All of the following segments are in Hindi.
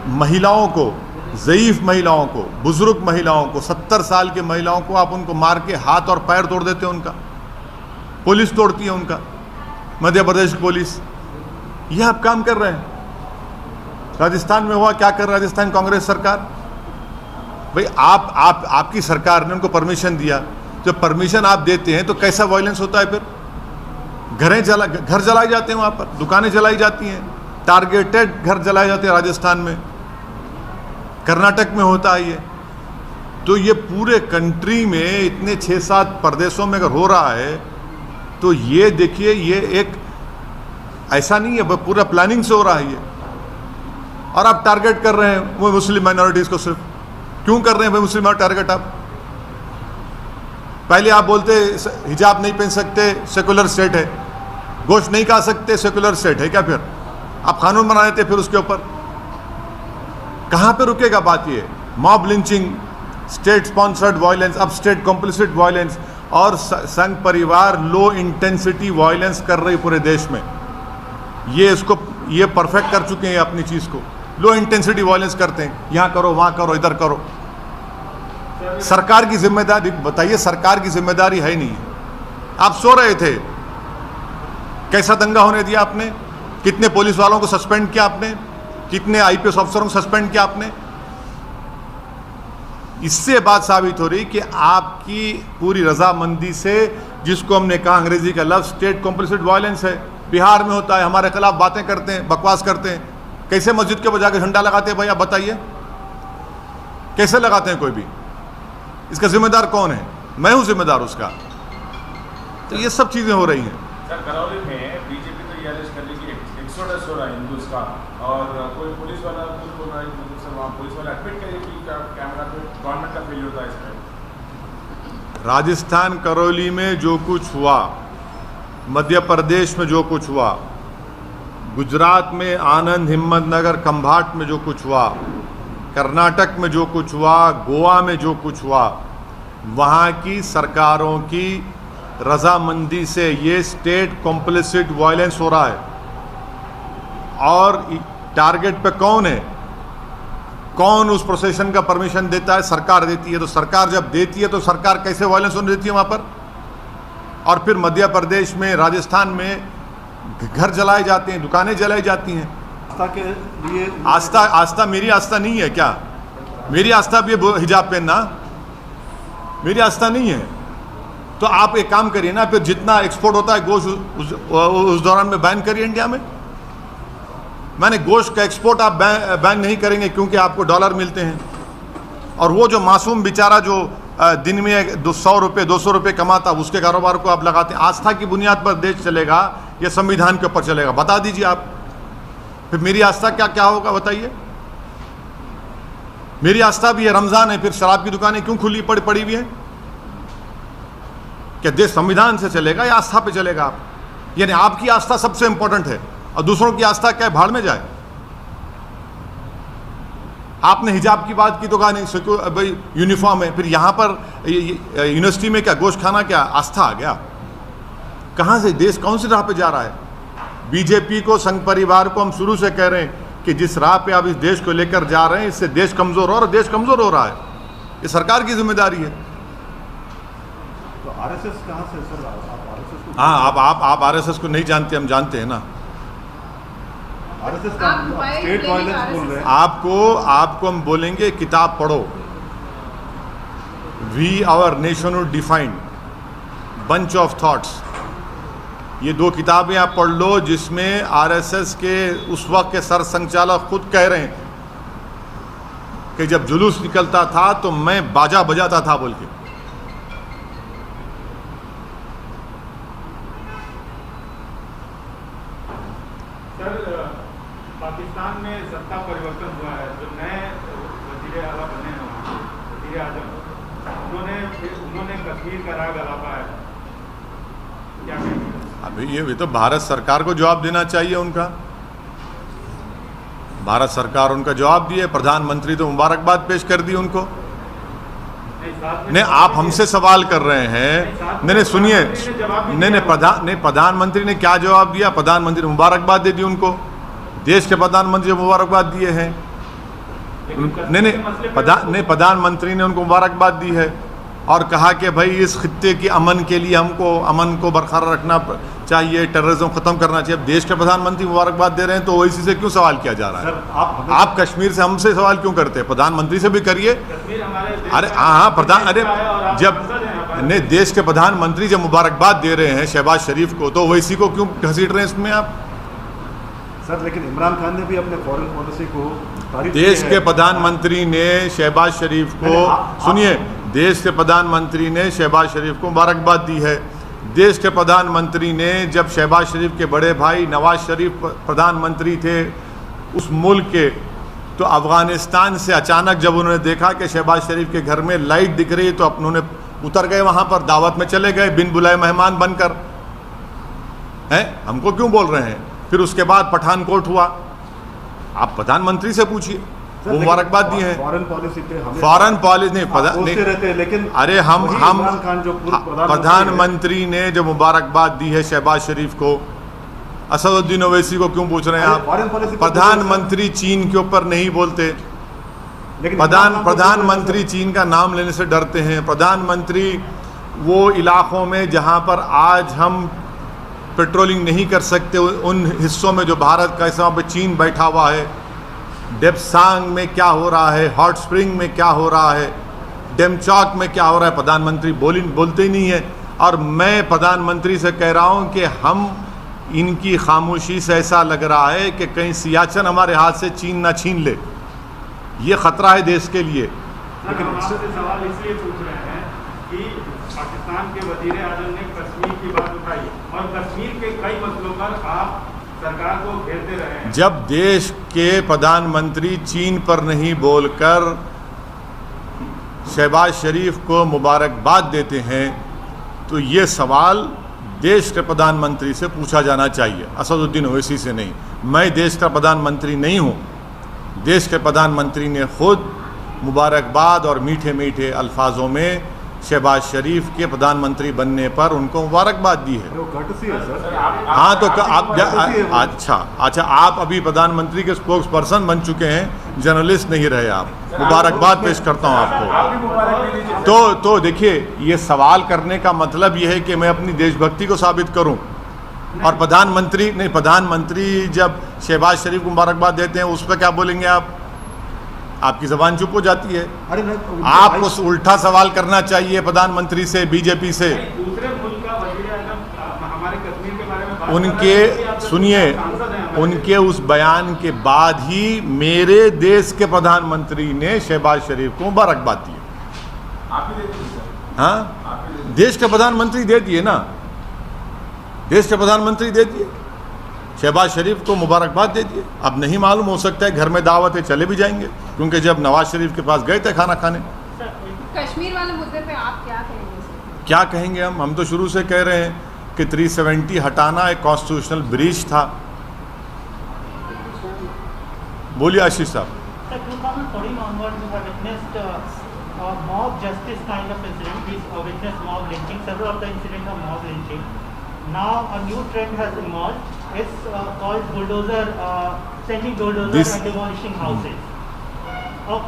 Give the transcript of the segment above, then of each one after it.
महिलाओं को, ज़ईफ़ महिलाओं को, बुज़ुर्ग महिलाओं को, 70 साल की महिलाओं को आप उनको मार के हाथ और पैर तोड़ देते हैं उनका, पुलिस तोड़ती है उनका, मध्य प्रदेश की पुलिस। यह आप काम कर रहे हैं। राजस्थान में हुआ, क्या कर रहा है राजस्थान कांग्रेस सरकार? भाई आपकी सरकार ने उनको परमिशन दिया, जब परमिशन आप देते हैं तो कैसा वायलेंस होता है? फिर घर जलाए जाते हैं, वहाँ पर दुकानें जलाई जाती हैं, टारगेटेड घर जलाए जाते हैं राजस्थान में, कर्नाटक में होता है ये। तो ये पूरे कंट्री में इतने 6-7 प्रदेशों में अगर हो रहा है तो ये देखिए, ये एक ऐसा नहीं है, पूरा प्लानिंग से हो रहा है ये। और आप टारगेट कर रहे हैं वो मुस्लिम माइनॉरिटीज़ को। सिर्फ क्यों कर रहे हैं भाई मुस्लिम टारगेट? आप पहले आप बोलते हिजाब नहीं पहन सकते, सेकुलर स्टेट है, गोश्त नहीं खा सकते, सेकुलर स्टेट है क्या? फिर आप कानून बना देते फिर उसके ऊपर। कहाँ पे रुकेगा बात? ये mob lynching, state sponsored violence, अब स्टेट कॉम्प्लिसिट वायलेंस, और संघ परिवार लो इंटेंसिटी वायलेंस कर रही पूरे देश में। ये परफेक्ट कर चुके हैं अपनी चीज़ को, लो इंटेंसिटी वायलेंस करते हैं, यहाँ करो, वहाँ करो, इधर करो। सरकार की जिम्मेदारी बताइए, सरकार की जिम्मेदारी है नहीं है। आप सो रहे थे, कैसा दंगा होने दिया आपने? कितने पुलिस वालों को सस्पेंड किया आपने? कितने आईपीएस अफसरों को सस्पेंड किया आपने? इससे बात साबित हो रही कि आपकी पूरी रजामंदी से, जिसको हमने कहा अंग्रेजी का लफ्ज स्टेट कॉम्प्लिसिट वायलेंस है, बिहार में होता है, हमारे खिलाफ बातें करते हैं, बकवास करते हैं। कैसे मस्जिद के बजा के झंडा लगाते हैं भाई, आप बताइए, कैसे लगाते हैं? कोई भी इसका जिम्मेदार कौन है? मैं हूं जिम्मेदार उसका। तो ये सब चीजें हो रही हैं। सर, करौली में बीजेपी तो ये एलिज कर ली कि एक्सोडस हो रहा है हिंदूज का, और कोई पुलिस वाला कुछ बोल रहा है सर, वहाँ पुलिस वाला एडमिट करिए कि कैमरा पे गवर्नमेंट का फेलियर था इसमें। राजस्थान करौली में जो कुछ हुआ, मध्य प्रदेश में जो कुछ हुआ, गुजरात में आनंद, हिम्मतनगर, खंभाट में जो कुछ हुआ, कर्नाटक में जो कुछ हुआ, गोवा में जो कुछ हुआ, वहाँ की सरकारों की रजामंदी से ये स्टेट कॉम्प्लिसिट वायलेंस हो रहा है। और टारगेट पे कौन है? कौन उस प्रोसेशन का परमिशन देता है? सरकार देती है। तो सरकार जब देती है तो सरकार कैसे वायलेंस होने देती है वहाँ पर? और फिर मध्य प्रदेश में, राजस्थान में घर जलाए जाते हैं, दुकानें जलाई जाती हैं। आस्था के लिए आस्था मेरी आस्था नहीं है क्या? मेरी आस्था भी हिजाब पहनना मेरी आस्था नहीं है। तो आप एक काम करिए ना, फिर जितना एक्सपोर्ट होता है गोश्त उस दौरान में बैन करिए इंडिया में। मैंने गोश्त का एक्सपोर्ट आप बैन नहीं करेंगे क्योंकि आपको डॉलर मिलते हैं, और वो जो मासूम बेचारा जो दिन में 100 रुपये 200 रुपये कमाता, उसके कारोबार को आप लगाते हैं। आस्था की बुनियाद पर देश चलेगा या संविधान के ऊपर चलेगा? बता दीजिए आप। फिर मेरी आस्था क्या होगा बताइए? मेरी आस्था भी है, रमजान है, फिर शराब की दुकानें क्यों खुली पड़ी हुई है? क्या देश संविधान से चलेगा या आस्था पे चलेगा आप? यानी आपकी आस्था सबसे इंपॉर्टेंट है और दूसरों की आस्था क्या भाड़ में जाए? आपने हिजाब की बात की तो कहा नहीं भाई यूनिफॉर्म है, फिर यहाँ पर यूनिवर्सिटी में क्या गोश्त खाना क्या आस्था आ गया? कहाँ से देश कौन सी राह पे जा रहा है? बीजेपी को, संघ परिवार को हम शुरू से कह रहे हैं कि जिस राह पे आप इस देश को लेकर जा रहे हैं, इससे देश कमजोर हो रहा है, देश कमजोर हो रहा है। ये सरकार की जिम्मेदारी है। तो आरएसएस कहाँ से सर? आप आरएसएस को? हाँ, आप आरएसएस को नहीं जानते, हम जानते हैं ना। आरएसएस का स्टेट वायलेंस बोल रहे हैं। आपको हम बोलेंगे किताब पढ़ो, we our nationhood defined, bunch of thoughts. ये 2 किताबें आप पढ़ लो, जिसमें आरएसएस के उस वक्त के सर संचालक खुद कह रहे हैं कि जब जुलूस निकलता था तो मैं बाजा बजाता था बोल के। सर, पाकिस्तान में सत्ता परिवर्तन हुआ है, जो नए वज़ीर आला बने हैं, वज़ीर आज़म, उन्होंने कश्मीर का राग अलापा है, क्या कहेंगे? अभी ये तो भारत सरकार को जवाब देना चाहिए उनका। भारत सरकार उनका जवाब दिए, प्रधानमंत्री तो मुबारकबाद पेश कर दी उनको। नहीं, आप हमसे सवाल कर रहे हैं। नहीं सुनिए, नहीं प्रधानमंत्री ने क्या जवाब दिया? प्रधानमंत्री ने मुबारकबाद दे दी उनको, देश के प्रधानमंत्री मुबारकबाद दिए हैं। प्रधानमंत्री ने उनको मुबारकबाद दी है और कहा कि भाई इस खित्ते के अमन के लिए हमको अमन को बरकरार रखना चाहिए, टेररिज्म ख़त्म करना चाहिए। अब देश के प्रधानमंत्री मुबारकबाद दे रहे हैं तो ओवैसी से क्यों सवाल किया जा रहा है? सर आप कश्मीर से हमसे सवाल क्यों करते हैं? प्रधानमंत्री से भी करिए। कश्मीर हमारे देश अरे का हाँ प्रधान, अरे जब सांसद हैं यहाँ पर। नहीं, देश के प्रधानमंत्री जब मुबारकबाद दे रहे हैं शहबाज शरीफ को, तो ओवैसी को क्यों घसीट रहे हैं इसमें आप? सर लेकिन इमरान खान ने भी अपने फॉरेन पॉलिसी को तारीफ देश की के है। प्रधानमंत्री ने शहबाज शरीफ को, अरे आप- सुनिए, देश के प्रधानमंत्री ने शहबाज शरीफ को मुबारकबाद दी है। देश के प्रधानमंत्री ने, जब शहबाज शरीफ के बड़े भाई नवाज शरीफ प्रधानमंत्री थे उस मुल्क के, तो अफ़गानिस्तान से अचानक जब उन्होंने देखा कि शहबाज शरीफ के घर में लाइट दिख रही है तो उन्होंने उतर गए, वहाँ पर दावत में चले गए बिन बुलाए मेहमान बनकर। हैं, हमको क्यों बोल रहे हैं? फिर उसके बाद पठानकोट हुआ, आप प्रधानमंत्री से पूछिए, सर, वो लेकिन मुबारकबाद दी है। फॉरेन पॉलिसी पे हमें फॉरेन पॉलिसी नहीं, आप बोलते रहते हैं, लेकिन अरे हम वही हम इमरान खान जो पूर्व प्रधानमंत्री ने जो मुबारकबाद दी है शहबाज शरीफ को, असदुद्दीन ओवैसी को क्यों पूछ रहे हैं आप? फॉरेन पॉलिसी प्रधानमंत्री चीन के ऊपर नहीं बोलते, लेकिन इमरान खान को प्रधानमंत्री चीन का नाम लेने से डरते हैं। प्रधानमंत्री वो इलाकों में जहां पर आज हम पेट्रोलिंग नहीं कर सकते, उन हिस्सों में जो भारत का हिस्सा, पे चीन बैठा हुआ है। डेप्सांग में क्या हो रहा है, हॉट स्प्रिंग में क्या हो रहा है, डेमचौक में क्या हो रहा है, प्रधानमंत्री बोलते ही नहीं है। और मैं प्रधानमंत्री से कह रहा हूं कि हम इनकी खामोशी से ऐसा लग रहा है कि कहीं सियाचिन हमारे हाथ से चीन ना छीन ले। ये खतरा है देश के लिए। लेकिन हम आपसे सवाल इसलिए पूछ रहे हैं कि पाकिस्तान के वजीर आजम ने कश्मीर की बात उठाई और कश्मीर के कई मसलों पर आप सरकार को घेरते रहे हैं। जब देश के प्रधानमंत्री चीन पर नहीं बोलकर शहबाज शरीफ को मुबारकबाद देते हैं तो ये सवाल देश के प्रधानमंत्री से पूछा जाना चाहिए, असदुद्दीन ओवैसी से नहीं। मैं देश का प्रधानमंत्री नहीं हूँ। देश के प्रधानमंत्री ने खुद मुबारकबाद और मीठे मीठे अल्फाजों में शहबाज शरीफ के प्रधानमंत्री बनने पर उनको मुबारकबाद दी है। वो courtesy है सर। हाँ तो अच्छा, आप अभी प्रधानमंत्री के स्पोक्स पर्सन बन चुके हैं, जर्नलिस्ट नहीं रहे आप। मुबारकबाद पेश करता हूँ आपको। आप भी मुबारक ले लीजिए। तो देखिए, ये सवाल करने का मतलब ये है कि मैं अपनी देशभक्ति को साबित करूं। और प्रधानमंत्री जब शहबाज शरीफ को मुबारकबाद देते हैं उस पर क्या बोलेंगे आप? आपकी ज़बान चुप हो जाती है। अरे नहीं, आपको उल्टा सवाल करना चाहिए प्रधानमंत्री से, बीजेपी से। दूसरे मुल्क का वजीर आजम हमारे कश्मीर के बारे में बात कर रहे हैं, उनके सुनिए, सांसद हैं हमारे। उनके उस बयान के बाद ही मेरे देश के प्रधानमंत्री ने शहबाज शरीफ को मुबारकबाद दी। आप ही दे दीजिए सर, हाँ, आप ही दे दीजिए। देश के प्रधानमंत्री दे दिए ना, देश के प्रधानमंत्री दे दिए, शहबाज शरीफ को मुबारकबाद दे दिए। अब नहीं मालूम, हो सकता है घर में दावत है, चले भी जाएंगे, क्योंकि जब नवाज शरीफ के पास गए थे खाना खाने। कश्मीर वाले मुद्दे पे आप क्या कहेंगे सर? क्या कहेंगे हम तो शुरू से कह रहे हैं कि 370 हटाना एक कॉन्स्टिट्यूशनल ब्रीच था। बोलिए आशीष साहब। Sir, 2014 onwards, we have witnessed mob justice kind of incident. We witnessed mob lynching. Several of the incidents are mob lynching. Now a new trend has emerged. It's called bulldozer, sending bulldozers and demolishing houses of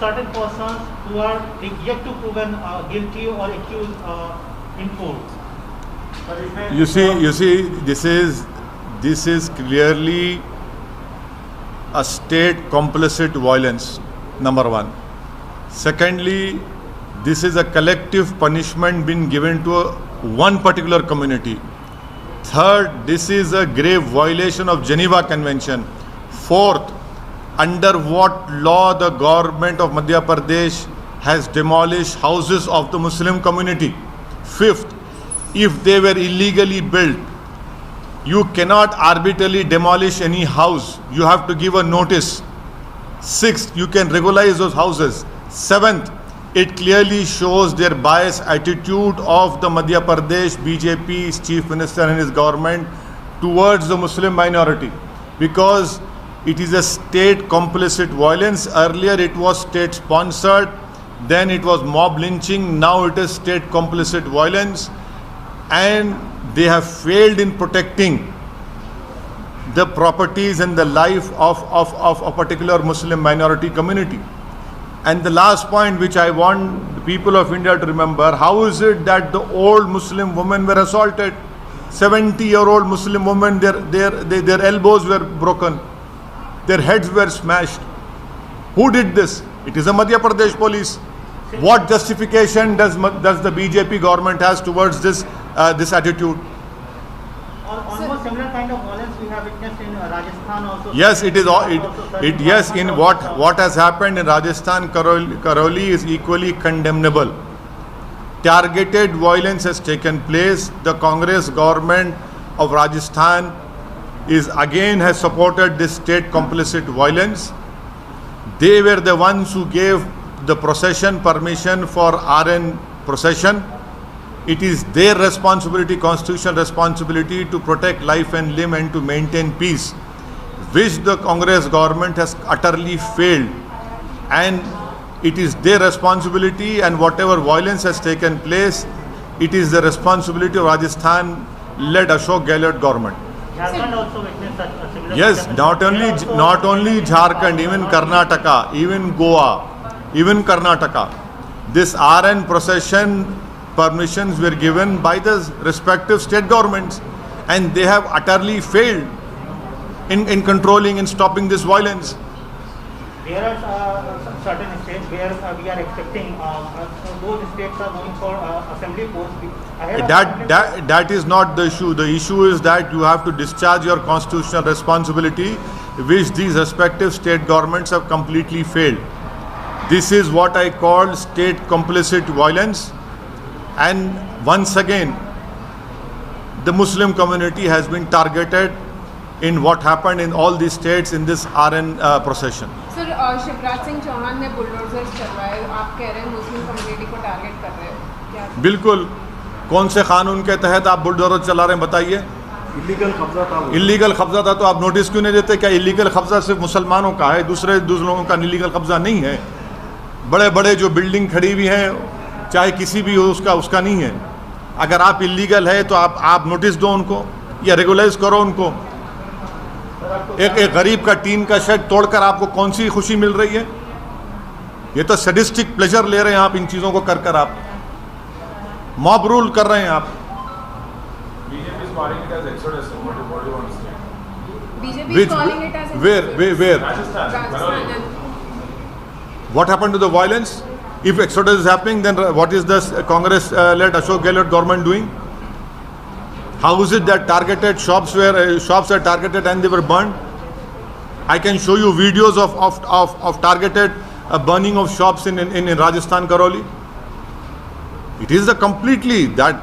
certain persons who are yet to proven guilty or accused in court. You see, this is clearly a state complicit violence, number one. Secondly, this is a collective punishment being given to one particular community. Third, this is a grave violation of Geneva Convention. Fourth, under what law the government of Madhya Pradesh has demolished houses of the Muslim community? Fifth, if they were illegally built, you cannot arbitrarily demolish any house. You have to give a notice. Sixth, you can regularize those houses. Seventh, it clearly shows their biased attitude of the Madhya Pradesh BJP's chief minister and his government towards the Muslim minority, because it is a state complicit violence. Earlier it was state sponsored, then it was mob lynching, now it is state complicit violence, and they have failed in protecting the properties and the life of a particular Muslim minority community. And the last point which I want the people of India to remember, how is it that the old Muslim women were assaulted? 70-year-old Muslim women, their elbows were broken, their heads were smashed. Who did this? It is the Madhya Pradesh police. What justification does the BJP government has towards this attitude? Almost similar kind of violence we have witnessed in Rajasthan also. Yes, it is. Yes, in what has happened in Rajasthan, Karoli is equally condemnable. Targeted violence has taken place. The Congress government of Rajasthan has supported this state complicit violence. They were the ones who gave the procession permission for RN procession. It is their responsibility, constitutional responsibility, to protect life and limb and to maintain peace, which the Congress government has utterly failed. And it is their responsibility, and whatever violence has taken place, it is the responsibility of Rajasthan-led Ashok Gehlot government. Jharkhand also witnessed such a similar. Yes, not only Jharkhand, even Karnataka, even Goa, even Karnataka. This RN procession permissions were given by the respective state governments, and they have utterly failed in controlling and stopping this violence. There are certain states where we are expecting those states are going for assembly polls. That is not the issue. The issue is that you have to discharge your constitutional responsibility, which these respective state governments have completely failed. This is what I call state complicit violence. And once again, the Muslim community has been targeted in what happened in all these states in this RN procession. Sir Shivraj Singh Chouhan ने बुलडोजर्स चलवाए, आप कह रहे हैं मुस्लिम कम्युनिटी को टारगेट कर रहे हो क्या? बिल्कुल. कौन से कानून के तहत आप बुलडोजर चला रहे हैं बताइए? इलीगल कब्जा था. इलीगल कब्जा था तो आप नोटिस क्यों नहीं देते? क्या इलीगल कब्जा सिर्फ मुसलमानों का है, दूसरे लोगों का इलीगल कब्जा नहीं है? बड़े बड़े जो बिल्डिंग खड़ी हुई हैं, चाहे किसी भी हो, उसका नहीं है. अगर आप इलीगल है तो आप नोटिस दो उनको या रेगुलाइज करो उनको. एक गरीब का टीन का शेड तोड़कर आपको कौन सी खुशी मिल रही है? ये तो सैडिस्टिक प्लेजर ले रहे हैं आप इन चीजों को कर आप मॉब रूल कर रहे हैं आप. BJP is calling it as exodus. What do you want to say? BJP is calling it as where? Rajasthan. What happened to the violence? If exodus is happening, then what is the Congress-led Ashok Gehlot government doing? How is it that targeted shops are targeted and they were burned? I can show you videos of targeted burning of shops in Rajasthan, Karoli. It is that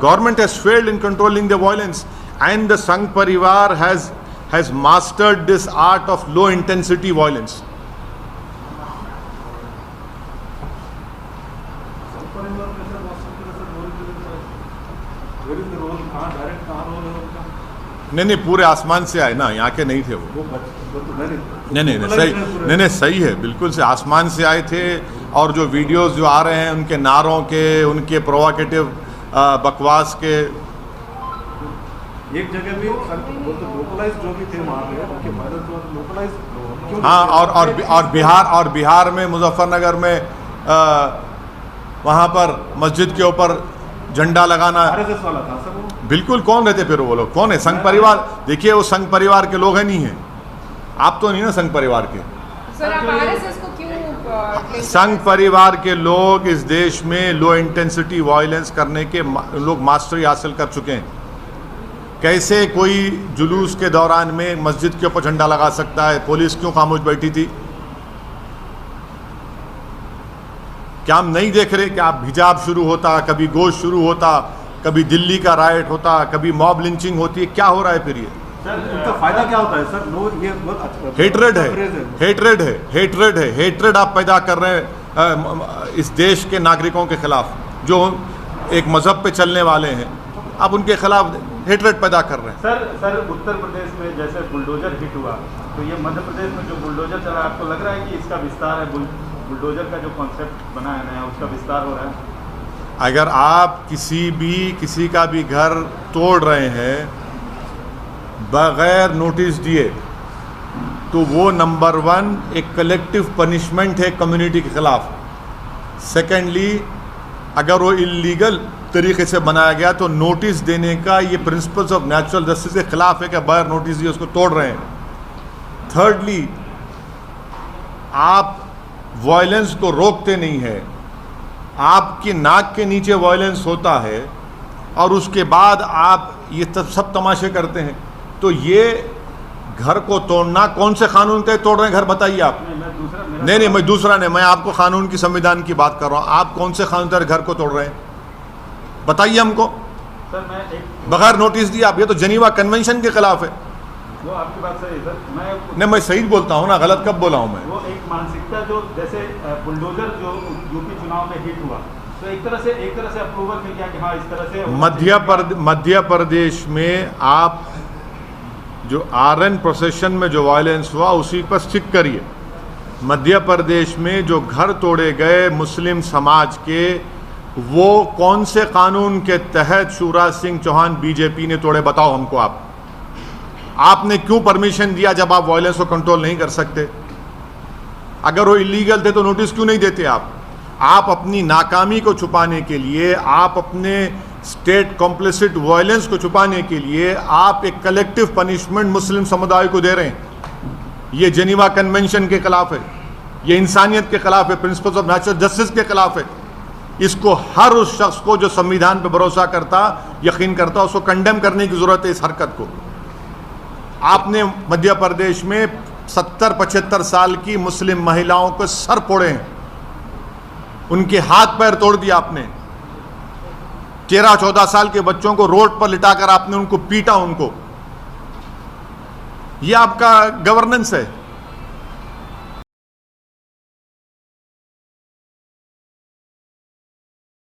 government has failed in controlling the violence, and the Sangh Parivar has mastered this art of low intensity violence. नहीं पूरे आसमान से आए ना, यहाँ के नहीं थे वो. नहीं सही है, बिल्कुल से आसमान से आए थे. और जो वीडियोस जो आ रहे हैं उनके नारों के, उनके प्रोवोकेटिव बकवास के, एक जगह भी लोकलाइज जो भी थे वहाँ पे उनके लोकलाइज. हाँ, और बिहार में मुजफ्फरनगर में वहाँ पर मस्जिद के ऊपर झंडा लगाना. RSS वाला था सर वो. बिल्कुल. कौन रहते फिर वो लोग? कौन है? संघ परिवार. देखिए वो संघ परिवार के लोग हैं, नहीं है. आप तो नहीं ना संघ परिवार के. सर आप आरएसएस को क्यों? संघ परिवार के लोग इस देश में लो इंटेंसिटी वायलेंस करने के लोग मास्टरी हासिल कर चुके हैं. कैसे कोई जुलूस के दौरान में मस्जिद के ऊपर झंडा लगा सकता है? पुलिस क्यों खामोश बैठी थी? क्या हम नहीं देख रहे कि आप हिजाब शुरू होता, कभी गोश्त शुरू होता, कभी दिल्ली का राइट होता, कभी मॉब लिंचिंग होती है? क्या हो रहा है फिर ये? उनका फायदा क्या होता है सर? लोग ये हेट्रेड है. हेट्रेड आप पैदा कर रहे हैं इस देश के नागरिकों के खिलाफ, जो एक मजहब पे चलने वाले हैं. आप उनके खिलाफ हेट्रेड पैदा कर रहे हैं. सर उत्तर प्रदेश में जैसे बुलडोजर हिट हुआ, तो ये मध्य प्रदेश में जो बुलडोजर चला, आपको लग रहा है कि इसका विस्तार है? बुलडोजर का जो कॉन्सेप्ट बना है नया, उसका विस्तार हो रहा है? अगर आप किसी का भी घर तोड़ रहे हैं बगैर नोटिस दिए, तो वो नंबर 1 एक कलेक्टिव पनिशमेंट है कम्युनिटी के ख़िलाफ़। सेकेंडली, अगर वो इलीगल तरीके से बनाया गया तो नोटिस देने का ये प्रिंसिपल्स ऑफ नेचुरल जस्टिस के ख़िलाफ़ है कि बगैर नोटिस दिए उसको तोड़ रहे हैं। थर्डली, आप वायलेंस को रोकते नहीं है, आपकी नाक के नीचे वायलेंस होता है और उसके बाद आप ये सब तमाशे करते हैं। तो ये घर को तोड़ना कौन से कानून के तोड़ रहे हैं घर बताइए आप। नहीं, मैं दूसरा नहीं, मैं आपको कानून की संविधान की बात कर रहा हूँ। आप कौन से कानून के घर को तोड़ रहे हैं बताइए हमको। सर मैं एक बगैर नोटिस दिए आप, ये तो जेनीवा कन्वेंशन के खिलाफ है। वो आपकी बात सही है सर। नहीं, मैं सही बोलता हूँ ना, गलत कब बोला हूँ मैं? वो एक मानसिकता जो जैसे बुलडोजर जो यूपी चुनाव में हिट हुआ, तो एक तरह से अप्रूवल मिल गया कि हाँ इस तरह से मध्य प्रदेश में आप जो RN प्रोसेशन में जो वायलेंस हुआ उसी पर स्टिक करिए। मध्य प्रदेश में जो घर तोड़े गए मुस्लिम समाज के, वो कौन से कानून के तहत शिवराज सिंह चौहान बीजेपी ने तोड़े बताओ हमको। आपने क्यों परमिशन दिया जब आप वायलेंस को कंट्रोल नहीं कर सकते? अगर वो इलीगल थे तो नोटिस क्यों नहीं देते आप अपनी नाकामी को छुपाने के लिए, आप अपने स्टेट कॉम्प्लिसिट वायलेंस को छुपाने के लिए आप एक कलेक्टिव पनिशमेंट मुस्लिम समुदाय को दे रहे हैं। ये जेनीवा कन्वेंशन के खिलाफ है, ये इंसानियत के खिलाफ है, प्रिंसिपल्स ऑफ नेचुरल जस्टिस के खिलाफ है। इसको हर उस शख्स को जो संविधान पर भरोसा करता, यकीन करता, उसको कंडेम करने की जरूरत है इस हरकत को। आपने मध्य प्रदेश में 70-75 साल की मुस्लिम महिलाओं को सर फोड़े हैं, उनके हाथ पैर तोड़ दिया आपने। 13-14 साल के बच्चों को रोड पर लिटाकर आपने उनको पीटा। उनको ये आपका गवर्नेंस है।